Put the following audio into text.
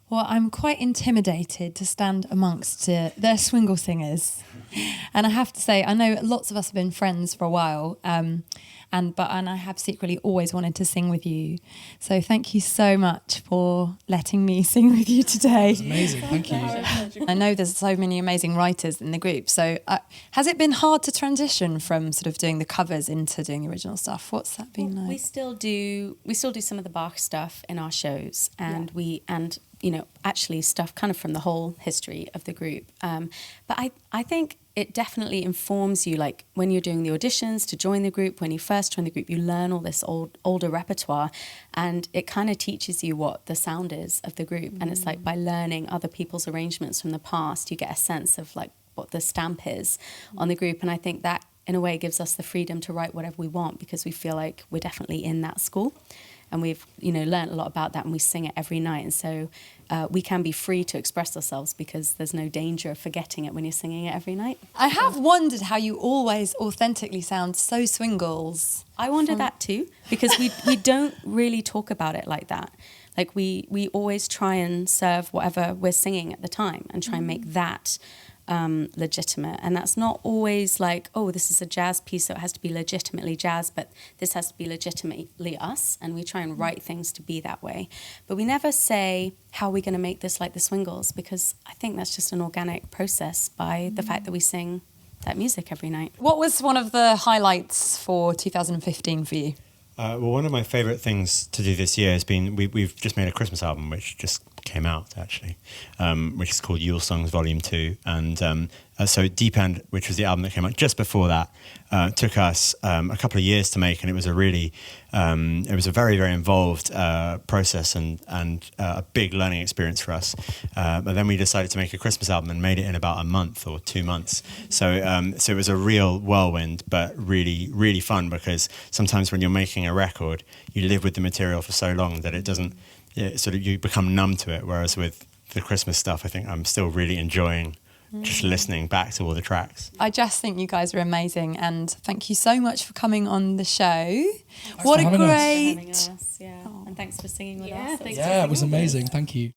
Well, I'm quite intimidated to stand amongst their Swingle singers. And I have to say, I know lots of us have been friends for a while, and I have secretly always wanted to sing with you. So thank you so much for letting me sing with you today. It's amazing, thank you. I know there's so many amazing writers in the group. So has it been hard to transition from sort of doing the covers into doing the original stuff? What's that been like? We still do some of the Bach stuff in our shows, and actually stuff kind of from the whole history of the group. But I think it definitely informs you, like when you're doing the auditions to join the group, when you first join the group, you learn all this older repertoire, and it kind of teaches you what the sound is of the group. And it's like by learning other people's arrangements from the past, you get a sense of like what the stamp is on the group. And I think that in a way gives us the freedom to write whatever we want, because we feel like we're definitely in that school. And we've, learned a lot about that, and we sing it every night. And so we can be free to express ourselves because there's no danger of forgetting it when you're singing it every night. I have wondered how you always authentically sound so Swingles. I wonder that too, because we don't really talk about it like that. Like we always try and serve whatever we're singing at the time and try and make that legitimate. And that's not always like, oh, this is a jazz piece, so it has to be legitimately jazz, but this has to be legitimately us. And we try and write things to be that way. But we never say, how are we going to make this like the Swingles? Because I think that's just an organic process by the fact that we sing that music every night. What was one of the highlights for 2015 for you? Well, one of my favourite things to do this year has been, we've just made a Christmas album, which just came out, actually, which is called Yule Songs Volume 2. And so Deep End, which was the album that came out just before that, took us a couple of years to make, and it was a really, it was a very, very involved process and a big learning experience for us. But then we decided to make a Christmas album and made it in about a month or 2 months. So it was a real whirlwind, but really, really fun, because sometimes when you're making a record, you live with the material for so long that it doesn't, sort of you become numb to it. Whereas with the Christmas stuff, I think I'm still really enjoying just listening back to all the tracks. I just think you guys are amazing, and thank you so much for coming on the show. What a great... Having us, yeah. And thanks for singing with us. Yeah, it was amazing, thank you.